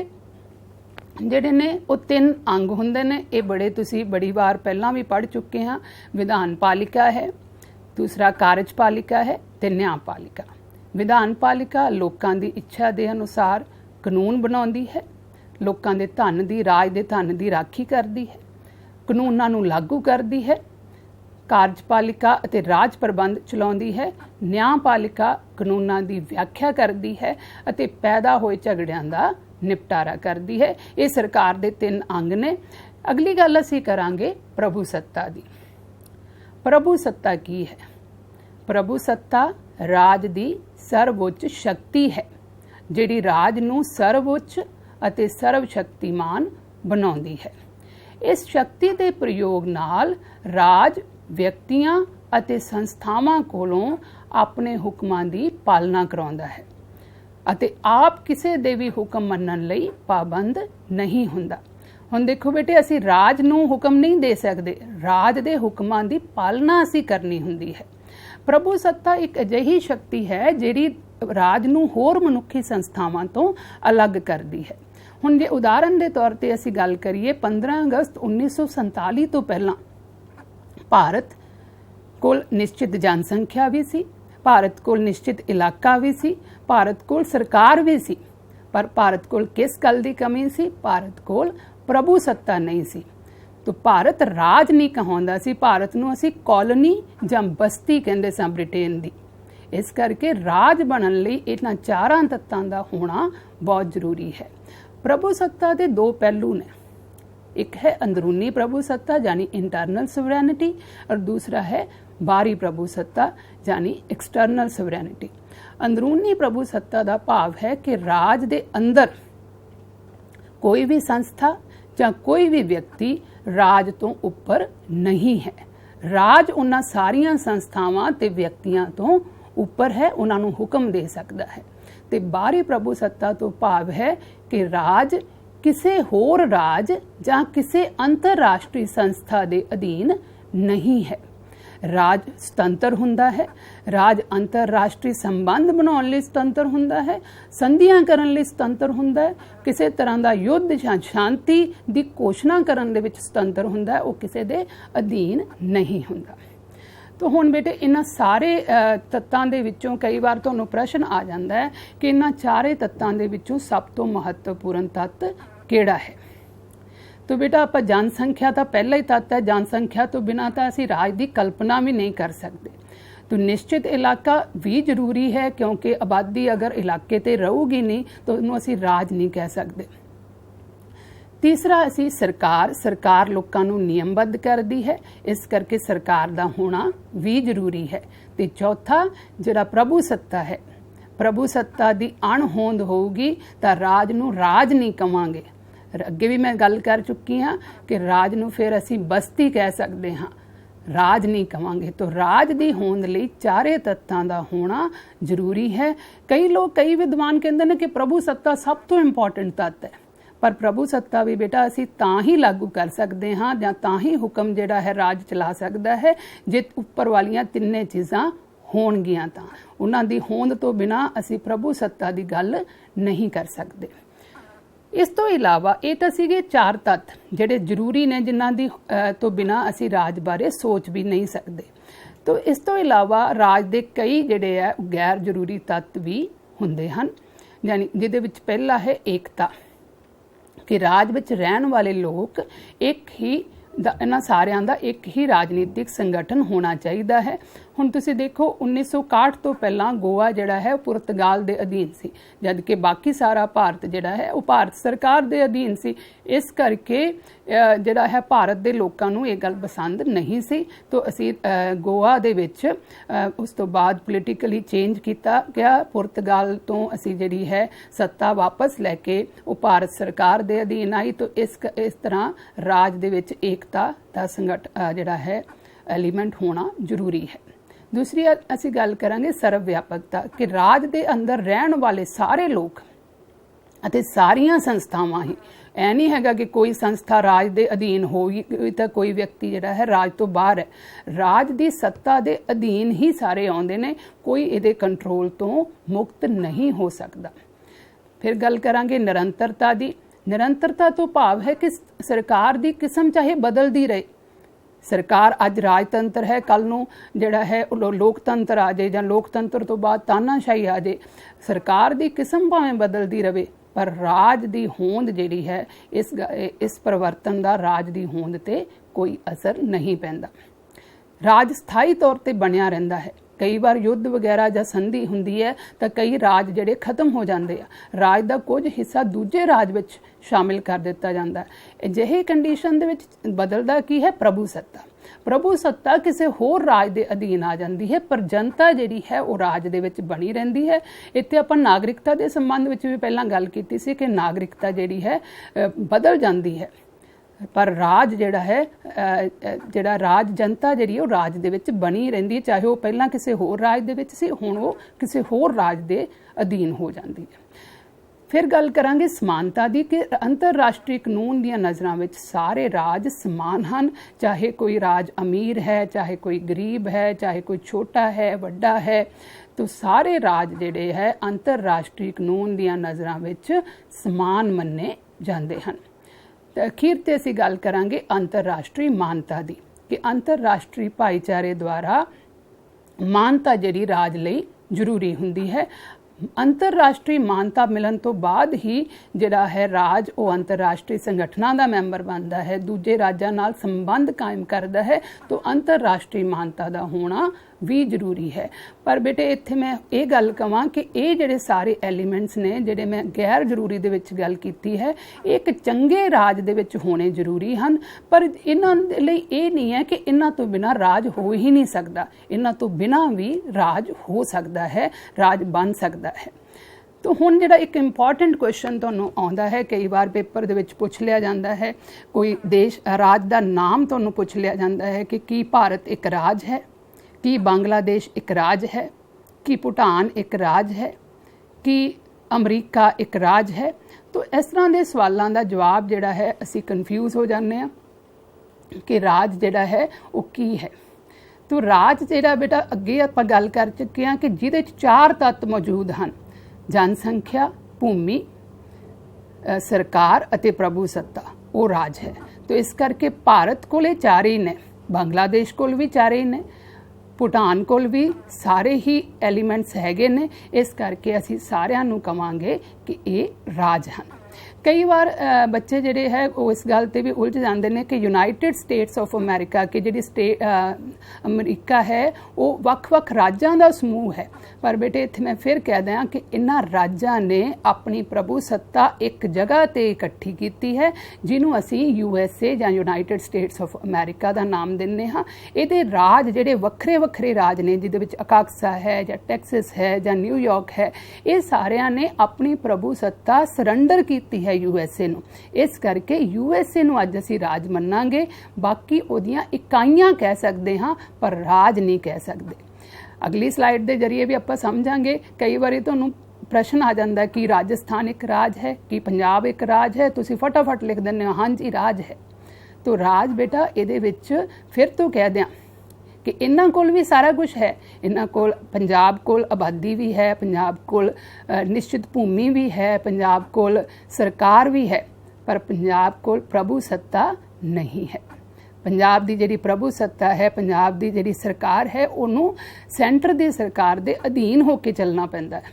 ਜਿਹੜੇ ਨੇ ਉਹ 3 अंग ਹੁੰਦੇ ਨੇ। ਇਹ बड़े ਤੁਸੀਂ बड़ी बार ਪਹਿਲਾਂ भी पढ़ चुके हैं। विधान पालिका है, दूसरा कार्यपालिका है ते न्यायपालिका। विधान पालिका लोगों की इच्छा के अनुसार कानून बनाउंदी है, लोगों के धन की, राज के धन की राखी करती है, कानूनों नूं लागू करती है। कार्यपालिका अते राज प्रबंध चलाउंदी है। न्यायपालिका कानूनों की व्याख्या करती है अते पैदा होए झगड़ियां का निपटारा करती है। ये सरकार के 3 अंग ने। अगली गल असीं करांगे प्रभु सत्ता की। प्रभु सत्ता की है? प्रभु सत्ता राज की सर्वोच्च शक्ति है, जिहड़ी राज नूं सर्वोच्च अते सर्वशक्तिमान बनाउंदी है। इस शक्ति के प्रयोग नाल राज व्यक्तियां अते संस्थावां कोलों अपने हुक्मां की पालना कराउंदा है ਅਤੇ आप किसी दे भी हुक्म मनन लई पाबंद नहीं हुंदा। हुण देखो बेटे, असीं राज नूं हुक्म नहीं दे सकते, राज दे हुक्मां दी पालना असीं करनी हुंदी है। प्रभु सत्ता एक अजिही शक्ति है जिहड़ी राज नूं होर मनुखी संस्थावां तो अलग करदी है। हुण जे उदाहरण के तौर पर असीं गल करिए, 15 अगस्त 1947 तो पहलां भारत कोल निश्चित जनसंख्या भी सी, भारत कोल निश्चित इलाका भी सी, भारत कोल सरकार भी सी, पर भारत कोल किस गल की कमी सी? भारत कोल प्रभु सत्ता नहीं सी। तो भारत राज नहीं कहाउंदा सी, भारत नूं असीं कॉलोनी जां बस्ती कहंदे सां ब्रिटेन दी। इस करके राज बनन लई इन्हां 4 तत्तां दा होना बहुत जरूरी है। प्रभु सत्ता दे 2 पहलू ने, एक है अंदरूनी प्रभु सत्ता यानी इंटरनल सोवरेनिटी, और दूसरा है बाहरी प्रभु सत्ता यानी एक्सटर्नल सोवरेनिटी। अंदरूनी प्रभु सत्ता का भाव है कि राज दे अंदर कोई भी संस्था या कोई भी व्यक्ति राज तो ऊपर नहीं है। राज उन्हां सारियां संस्थावां ते व्यक्तियां तो ऊपर है, उन्हां नूं हुक्म दे सकदा है। ते बाहरी प्रभु सत्ता तो भाव है कि राज किसी होर राज या किसी अंतरराष्ट्रीय संस्था के अधीन नहीं है। राज सुतंत्र हुंदा है, राज अंतरराष्ट्रीय संबंध बनाउण लई सुतंत्र हुंदा है, संधियां करन लई सुतंत्र हुंदा है, किसी तरह का युद्ध या शांति की घोषणा करन दे विच सुतंत्र हुंदा है, वो किसी दे अधीन नहीं हुंदा। तो हुण बेटे, इन्हां सारे तत्तां दे विचों कई बार तुहानूं प्रश्न आ जांदा है कि इन्हां 4 तत्तां दे विचों सब तो महत्वपूर्ण तत्त किहड़ा है? तो बेटा, आप जनसंख्या का पहला ही तत्त है। जनसंख्या तो बिना तो असीं राज की कल्पना भी नहीं कर सकते। तो निश्चित इलाका भी जरूरी है, क्योंकि आबादी अगर इलाके ते रहूगी नहीं तो उन्होंने असीं राज नहीं कह सकते। तीसरा असीं सरकार लोगों को नियमबद्ध करती है, इस करके सरकार का होना भी जरूरी है। तो चौथा जिहड़ा प्रभु सत्ता है, प्रभु सत्ता की अणहोंद होगी तो राज नूं राज नहीं कहांगे। अगे भी मैं गल कर चुकी हाँ कि राज नूं फिर असीं बस्ती कह सकते हाँ, राज नहीं कहांगे। तो राज की होंद लई 4 तत्तां दा होना जरूरी है। कई विद्वान कहते हैं कि प्रभु सत्ता सब तो इंपॉर्टेंट तत्त है, पर प्रभु सत्ता भी बेटा असीं तां ही लागू कर सकते हाँ जां तां ही हुक्म जिहड़ा है राज चला सकता है जे उपर वालियां 3 चीज़ां होणगियां। तां उन्हां दी होंद तो बिना असीं प्रभु सत्ता की गल नहीं कर सकते। इस तो इलावा ये तो सीगे 4 तत्त जिहड़े जरूरी ने, जिन्हां दी तो बिना असीं राज बारे सोच भी नहीं सकते। तो इस तो इलावा राज दे कई जिहड़े है गैर जरूरी तत्त भी हुंदे हन, यानी जिहदे विच पहला है एकता, कि राज विच रहण वाले लोग एक ही इन्हां सारियां दा एक ही राजनीतिक संगठन होना चाहिए है। ਹੁਣ ਤੁਸੀਂ ਦੇਖੋ 1961 ਤੋਂ ਪਹਿਲਾਂ ਗੋਆ ਜਿਹੜਾ ਹੈ ਪੁਰਤਗਾਲ ਦੇ ਅਧੀਨ ਸੀ, ਜਦ ਕਿ ਬਾਕੀ ਸਾਰਾ ਭਾਰਤ ਜਿਹੜਾ ਹੈ ਉਹ ਭਾਰਤ ਸਰਕਾਰ ਦੇ ਅਧੀਨ ਸੀ। ਇਸ ਕਰਕੇ ਜਿਹੜਾ ਹੈ ਭਾਰਤ ਦੇ ਲੋਕਾਂ ਨੂੰ ਇਹ ਗੱਲ ਪਸੰਦ ਨਹੀਂ ਸੀ। ਤਾਂ ਅਸੀਂ ਗੋਆ ਦੇ ਵਿੱਚ ਉਸ ਤੋਂ ਬਾਅਦ ਪੋਲੀਟੀਕਲੀ ਚੇਂਜ ਕੀਤਾ ਗਿਆ। ਪੁਰਤਗਾਲ ਤੋਂ ਅਸੀਂ ਜਿਹੜੀ ਹੈ ਸੱਤਾ ਵਾਪਸ ਲੈ ਕੇ ਉਹ ਭਾਰਤ ਸਰਕਾਰ ਦੇ ਅਧੀਨ ਆਈ। ਤਾਂ ਇਸ ਤਰ੍ਹਾਂ ਰਾਜ ਦੇ ਵਿੱਚ ਏਕਤਾ ਦਾ ਜਿਹੜਾ ਹੈ ਐਲੀਮੈਂਟ ਹੋਣਾ ਜ਼ਰੂਰੀ ਹੈ। ਦੂਸਰੀ ਅਸੀਂ ਗੱਲ ਕਰਾਂਗੇ ਸਰਵ ਵਿਆਪਕਤਾ, ਕਿ ਰਾਜ ਦੇ ਅੰਦਰ ਰਹਿਣ ਵਾਲੇ ਸਾਰੇ ਲੋਕ ਅਤੇ ਸਾਰੀਆਂ ਸੰਸਥਾਵਾਂ ਹੀ, ਐ ਨਹੀਂ ਹੈਗਾ ਕਿ ਕੋਈ ਸੰਸਥਾ ਰਾਜ ਦੇ ਅਧੀਨ ਹੋਈ ਤਾਂ ਕੋਈ ਵਿਅਕਤੀ ਜਿਹੜਾ ਹੈ ਰਾਜ ਤੋਂ ਬਾਹਰ ਹੈ। ਰਾਜ ਦੀ ਸੱਤਾ ਦੇ ਅਧੀਨ ਹੀ ਸਾਰੇ ਆਉਂਦੇ ਨੇ, ਕੋਈ ਇਹਦੇ ਕੰਟਰੋਲ ਤੋਂ ਮੁਕਤ ਨਹੀਂ ਹੋ ਸਕਦਾ। ਫਿਰ ਗੱਲ ਕਰਾਂਗੇ ਨਿਰੰਤਰਤਾ ਦੀ। ਨਿਰੰਤਰਤਾ ਤੋਂ ਭਾਵ ਹੈ ਕਿ ਸਰਕਾਰ ਦੀ ਕਿਸਮ ਚਾਹੇ ਬਦਲਦੀ ਰਹੇ। ਸਰਕਾਰ ਅੱਜ ਰਾਜਤੰਤਰ ਹੈ, ਕੱਲ ਨੂੰ ਜਿਹੜਾ ਹੈ ਲੋਕਤੰਤਰ ਆ ਜਾਏ ਜਾਂ ਲੋਕਤੰਤਰ ਤੋਂ ਬਾਅਦ ਤਾਨਾਸ਼ਾਹੀ ਆ ਜਾਏ, ਸਰਕਾਰ ਦੀ ਕਿਸਮ ਭਾਵੇਂ ਬਦਲਦੀ ਰਹੇ ਪਰ ਰਾਜ ਦੀ ਹੋਂਦ ਜਿਹੜੀ ਹੈ ਇਸ ਪਰਿਵਰਤਨ ਦਾ ਰਾਜ ਦੀ ਹੋਂਦ ਤੇ ਕੋਈ ਅਸਰ ਨਹੀਂ ਪੈਂਦਾ। ਰਾਜ ਸਥਾਈ ਤੌਰ ਤੇ ਬਣਿਆ ਰਹਿੰਦਾ ਹੈ। ਕਈ ਵਾਰ ਯੁੱਧ ਵਗੈਰਾ ਜਾਂ ਸੰਧੀ ਹੁੰਦੀ ਹੈ ਤਾਂ ਕਈ ਰਾਜ ਜਿਹੜੇ ਖਤਮ ਹੋ ਜਾਂਦੇ ਆ, ਰਾਜ ਦਾ ਕੁਝ ਹਿੱਸਾ ਦੂਜੇ ਰਾਜ ਵਿੱਚ ਸ਼ਾਮਿਲ ਕਰ ਦਿੱਤਾ ਜਾਂਦਾ ਹੈ। ਅਜਿਹੀ ਕੰਡੀਸ਼ਨ ਦੇ ਵਿੱਚ ਬਦਲਦਾ ਕੀ ਹੈ? ਪ੍ਰਭੂ ਸੱਤਾ। ਪ੍ਰਭੂ ਸੱਤਾ ਕਿਸੇ ਹੋਰ ਰਾਜ ਦੇ ਅਧੀਨ ਆ ਜਾਂਦੀ ਹੈ, ਪਰ ਜਨਤਾ ਜਿਹੜੀ ਹੈ ਉਹ ਰਾਜ ਦੇ ਵਿੱਚ ਬਣੀ ਰਹਿੰਦੀ ਹੈ। ਇੱਥੇ ਆਪਾਂ ਨਾਗਰਿਕਤਾ ਦੇ ਸੰਬੰਧ ਵਿੱਚ ਵੀ ਪਹਿਲਾਂ ਗੱਲ ਕੀਤੀ ਸੀ ਕਿ ਨਾਗਰਿਕਤਾ ਜਿਹੜੀ ਹੈ ਬਦਲ ਜਾਂਦੀ ਹੈ, ਪਰ ਰਾਜ ਜਿਹੜਾ ਰਾਜ ਜਨਤਾ ਜਿਹੜੀ ਉਹ ਰਾਜ ਦੇ ਵਿੱਚ ਬਣੀ ਰਹਿੰਦੀ ਹੈ, ਚਾਹੇ ਉਹ ਪਹਿਲਾਂ ਕਿਸੇ ਹੋਰ ਰਾਜ ਦੇ ਵਿੱਚ ਸੀ, ਹੁਣ ਉਹ ਕਿਸੇ ਹੋਰ ਰਾਜ ਦੇ ਅਧੀਨ ਹੋ ਜਾਂਦੀ ਹੈ। ਫਿਰ ਗੱਲ ਕਰਾਂਗੇ ਸਮਾਨਤਾ ਦੀ, ਕਿ ਅੰਤਰਰਾਸ਼ਟਰੀ ਕਾਨੂੰਨ ਦੀਆਂ ਨਜ਼ਰਾਂ ਵਿੱਚ ਸਾਰੇ ਰਾਜ ਸਮਾਨ ਹਨ। ਚਾਹੇ ਕੋਈ ਰਾਜ ਅਮੀਰ ਹੈ, ਚਾਹੇ ਕੋਈ ਗਰੀਬ ਹੈ, ਚਾਹੇ ਕੋਈ ਛੋਟਾ ਹੈ, ਵੱਡਾ ਹੈ, ਤਾਂ ਸਾਰੇ ਰਾਜ ਜਿਹੜੇ ਹੈ ਅੰਤਰਰਾਸ਼ਟਰੀ ਕਾਨੂੰਨ ਦੀਆਂ ਨਜ਼ਰਾਂ ਵਿੱਚ ਸਮਾਨ ਮੰਨੇ ਜਾਂਦੇ ਹਨ। ਤੇ ਅਖੀਰ ਤੇ ਅਸੀਂ ਗੱਲ ਕਰਾਂਗੇ ਅੰਤਰਰਾਸ਼ਟਰੀ ਮਾਨਤਾ ਦੀ, ਕਿ ਅੰਤਰਰਾਸ਼ਟਰੀ ਭਾਈਚਾਰੇ ਦੁਆਰਾ ਮਾਨਤਾ ਜਿਹੜੀ ਰਾਜ ਲਈ ਜ਼ਰੂਰੀ ਹੁੰਦੀ ਹੈ। ਅੰਤਰਰਾਸ਼ਟਰੀ ਮਾਨਤਾ ਮਿਲਣ ਤੋਂ ਬਾਅਦ ਹੀ ਜਿਹੜਾ ਹੈ ਰਾਜ ਉਹ ਅੰਤਰਰਾਸ਼ਟਰੀ ਸੰਗਠਨਾਂ ਦਾ ਮੈਂਬਰ ਬਣਦਾ ਹੈ, ਦੂਜੇ ਰਾਜਾਂ ਨਾਲ ਸੰਬੰਧ ਕਾਇਮ ਕਰਦਾ ਹੈ। ਤਾਂ ਅੰਤਰਰਾਸ਼ਟਰੀ ਮਾਨਤਾ ਦਾ ਹੋਣਾ ਵੀ ਜ਼ਰੂਰੀ ਹੈ। ਪਰ ਬੇਟੇ ਇੱਥੇ ਮੈਂ ਇਹ ਗੱਲ ਕਹਾਂ ਕਿ ਇਹ ਜਿਹੜੇ ਸਾਰੇ ਐਲੀਮੈਂਟਸ ਨੇ ਜਿਹੜੇ ਮੈਂ ਗੈਰ ਜ਼ਰੂਰੀ ਦੇ ਵਿੱਚ ਗੱਲ ਕੀਤੀ ਹੈ, ਇਹ ਇੱਕ ਚੰਗੇ ਰਾਜ ਦੇ ਵਿੱਚ ਹੋਣੇ ਜ਼ਰੂਰੀ ਹਨ, ਪਰ ਇਹਨਾਂ ਲਈ ਇਹ ਨਹੀਂ ਹੈ ਕਿ ਇਹਨਾਂ ਤੋਂ ਬਿਨਾਂ ਰਾਜ ਹੋ ਹੀ ਨਹੀਂ ਸਕਦਾ। ਇਹਨਾਂ ਤੋਂ ਬਿਨਾਂ ਵੀ ਰਾਜ ਹੋ ਸਕਦਾ ਹੈ, ਰਾਜ ਬਣ ਸਕਦਾ ਹੈ। ਤਾਂ ਹੁਣ ਜਿਹੜਾ ਇੱਕ ਇੰਪੋਰਟੈਂਟ ਕੁਐਸਚਨ ਤੁਹਾਨੂੰ ਆਉਂਦਾ ਹੈ, ਕਈ ਵਾਰ ਪੇਪਰ ਦੇ ਵਿੱਚ ਪੁੱਛ ਲਿਆ ਜਾਂਦਾ ਹੈ, ਕੋਈ ਰਾਜ ਦਾ ਨਾਮ ਤੁਹਾਨੂੰ ਪੁੱਛ ਲਿਆ ਜਾਂਦਾ ਹੈ ਕਿ ਕੀ ਭਾਰਤ ਇੱਕ ਰਾਜ ਹੈ, ਕੀ ਬੰਗਲਾਦੇਸ਼ ਇੱਕ ਰਾਜ ਹੈ, ਕੀ ਭੂਟਾਨ ਇੱਕ ਰਾਜ ਹੈ, ਕੀ ਅਮਰੀਕਾ ਇੱਕ ਰਾਜ ਹੈ। ਤਾਂ ਇਸ ਤਰ੍ਹਾਂ ਦੇ ਸਵਾਲਾਂ ਦਾ ਜਵਾਬ ਜਿਹੜਾ ਹੈ ਅਸੀਂ ਕਨਫਿਊਜ਼ ਹੋ ਜਾਂਦੇ ਹਾਂ ਕਿ ਰਾਜ ਜਿਹੜਾ ਹੈ ਉਹ ਕੀ ਹੈ। ਤਾਂ ਰਾਜ ਜਿਹੜਾ ਬੇਟਾ ਅੱਗੇ ਆਪਾਂ ਗੱਲ ਕਰ ਚੁੱਕੇ ਹਾਂ ਕਿ ਜਿਹਦੇ 'ਚ 4 ਤੱਤ ਮੌਜੂਦ ਹਨ, ਜਨਸੰਖਿਆ, ਭੂਮੀ, ਸਰਕਾਰ ਅਤੇ ਪ੍ਰਭੂ ਸੱਤਾ, ਉਹ ਰਾਜ ਹੈ। ਤਾਂ ਇਸ ਕਰਕੇ ਭਾਰਤ ਕੋਲੇ 4 ਹੀ ਨੇ, ਬੰਗਲਾਦੇਸ਼ ਕੋਲ ਵੀ 4 ਹੀ ਨੇ, ਭੂਟਾਨ ਕੋਲ ਵੀ ਸਾਰੇ ਹੀ ਐਲੀਮੈਂਟਸ ਹੈਗੇ ਨੇ। ਇਸ ਕਰਕੇ ਅਸੀਂ ਸਾਰਿਆਂ ਨੂੰ ਕਵਾਂਗੇ ਕਿ ਇਹ ਰਾਜ ਹਨ। ਕਈ ਵਾਰ ਬੱਚੇ ਜਿਹੜੇ ਹੈ ਉਹ ਇਸ ਗੱਲ ਤੇ ਵੀ ਉਲਝ ਜਾਂਦੇ ਨੇ ਕਿ ਯੂਨਾਈਟਿਡ ਸਟੇਟਸ ਆਫ ਅਮਰੀਕਾ, ਕਿ ਜਿਹੜੀ ਅਮਰੀਕਾ ਹੈ ਉਹ ਵੱਖ-ਵੱਖ ਰਾਜਾਂ ਦਾ ਸਮੂਹ ਹੈ। ਪਰ ਬੇਟੇ ਇੱਥੇ ਮੈਂ ਫਿਰ ਕਹਿ ਦਿਆਂ ਕਿ ਇਹਨਾਂ ਰਾਜਾਂ ਨੇ ਆਪਣੀ ਪ੍ਰਭੂ ਸੱਤਾ ਇੱਕ ਜਗ੍ਹਾ ਤੇ ਇਕੱਠੀ ਕੀਤੀ ਹੈ, ਜਿਹਨੂੰ ਅਸੀਂ USA ਜਾਂ ਯੂਨਾਈਟਿਡ ਸਟੇਟਸ ਆਫ ਅਮਰੀਕਾ ਦਾ ਨਾਮ ਦਿੰਦੇ ਹਾਂ। ਇਹਦੇ ਰਾਜ ਜਿਹੜੇ ਵੱਖਰੇ ਰਾਜ ਨੇ, ਜਿਹਦੇ ਵਿੱਚ ਅਕਾਕਸਾ ਹੈ ਜਾਂ ਟੈਕਸਸ ਹੈ ਜਾਂ ਨਿਊਯਾਰਕ ਹੈ, ਇਹ ਸਾਰਿਆਂ ਨੇ ਆਪਣੀ ਪ੍ਰਭੂ ਸੱਤਾ ਸਰੈਂਡਰ ਕੀਤੀ ਹੈ USA ਨੂੰ। ਇਸ ਕਰਕੇ USA ਨੂੰ ਅੱਜ ਅਸੀਂ ਰਾਜ ਮੰਨਾਂਗੇ, ਬਾਕੀ ਉਹਦੀਆਂ ਇਕਾਈਆਂ ਕਹਿ ਸਕਦੇ ਹਾਂ ਪਰ ਰਾਜ ਨਹੀਂ ਕਹਿ ਸਕਦੇ। ਅਗਲੀ ਸਲਾਈਡ ਦੇ ਜਰੀਏ ਵੀ ਆਪਾਂ ਸਮਝਾਂਗੇ। ਕਈ ਵਾਰੀ ਤੁਹਾਨੂੰ ਪ੍ਰਸ਼ਨ ਆ ਜਾਂਦਾ ਕਿ ਰਾਜਸਥਾਨ ਇੱਕ ਰਾਜ ਹੈ, ਕਿ ਪੰਜਾਬ ਇੱਕ ਰਾਜ ਹੈ, ਤੁਸੀਂ ਫਟਾਫਟ ਲਿਖ ਦਿੰਦੇ ਹੋ ਹਾਂਜੀ ਰਾਜ ਹੈ। ਤਾਂ ਰਾਜ ਬੇਟਾ ਇਹਦੇ ਵਿੱਚ ਫਿਰ ਤੋਂ ਕਹਿ ਦਿਆਂ ਕਿ ਇਹਨਾਂ ਕੋਲ ਵੀ ਸਾਰਾ ਕੁਝ ਹੈ। ਇਹਨਾਂ ਕੋਲ ਪੰਜਾਬ ਕੋਲ ਆਬਾਦੀ ਵੀ ਹੈ, ਪੰਜਾਬ ਕੋਲ ਨਿਸ਼ਚਿਤ ਭੂਮੀ ਵੀ ਹੈ, ਪੰਜਾਬ ਕੋਲ ਸਰਕਾਰ ਵੀ ਹੈ, ਪਰ ਪੰਜਾਬ ਕੋਲ ਪ੍ਰਭੂ ਸੱਤਾ ਨਹੀਂ ਹੈ। ਪੰਜਾਬ ਦੀ ਜਿਹੜੀ ਪ੍ਰਭੂ ਸੱਤਾ ਹੈ, ਪੰਜਾਬ ਦੀ ਜਿਹੜੀ ਸਰਕਾਰ ਹੈ, ਉਹਨੂੰ ਸੈਂਟਰ ਦੀ ਸਰਕਾਰ ਦੇ ਅਧੀਨ ਹੋ ਕੇ ਚੱਲਣਾ ਪੈਂਦਾ ਹੈ।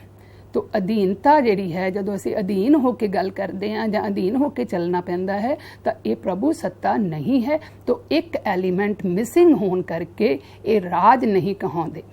तो अधीनता जिहड़ी है, जदों असीं अधीन होकर गल करते हैं जां अधीन होकर चलना पैंदा है, तो ये प्रभु सत्ता नहीं है। तो एक एलीमेंट मिसिंग होने करके ये राज नहीं कहाउंदे।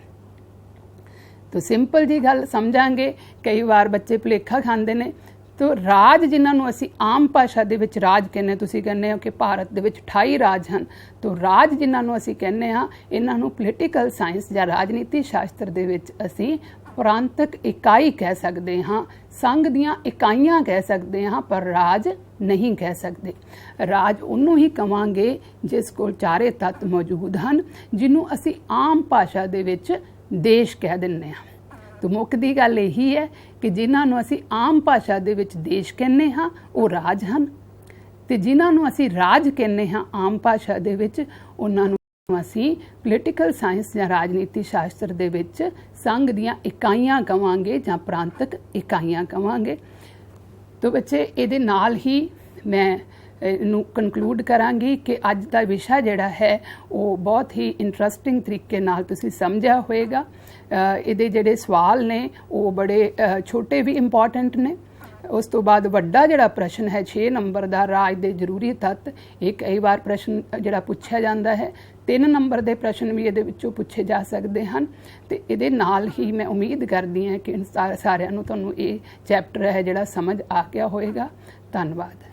तो सिंपल जी गल समझांगे, कई बार बच्चे भुलेखा खांदे ने। तो राज जिन्होंने असी आम भाषा दे विच राज कहने, तुसीं कहने हो कि भारत दे विच 28 राज हैं, तो राज जिन्होंने असी कहने हाँ, इन्हों पोलिटिकल साइंस या राजनीति शास्त्र दे विच असी प्रांतक इकाई कह सकते हाँ, संघ दियां इकाइयां कह सकते हाँ, पर राज नहीं कह सकते। राज उन्हों ही कहांगे जिस कोल चारे तत्त मौजूद हैं, जिन्हों असी आम भाषा दे विच देश कह दिंदे हाँ। तो मुक्कदी गल यही है कि जिन्होंने असी आम भाषा दे विच देश कहने हाँ, वो राज हैं, ते जिन्होंने असी राज कहने हाँ आम भाषा दे विच, उन्होंने असी पोलिटिकल साइंस या राजनीति शास्त्र दे विच संघ दियां इकाइयां कहांगे जां प्रांतक इकाइयां कहांगे। तो बच्चे इहदे नाल ही मैं इनू कनकलूड करांगी कि अज का विषय जिहड़ा है वो बहुत ही इंटरस्टिंग तरीके नाल तुसीं समझिया होएगा। इहदे जिहड़े सवाल ने वो बड़े छोटे भी इंपॉर्टेंट ने। उस तो बाद वड्डा जिहड़ा प्रश्न है 6 नंबर का राज दे जरूरी तत्त, ये कई बार प्रश्न जिहड़ा पुछया जाता है। 3 नंबर के प्रश्न भी ये पूछे जा सकते हैं। तो ये नाल ही मैं उम्मीद करती हाँ कि सारिਆਂ ਨੂੰ ਤੁਹਾਨੂੰ ये चैप्टर है जिहड़ा समझ आ गया होएगा। धन्यवाद।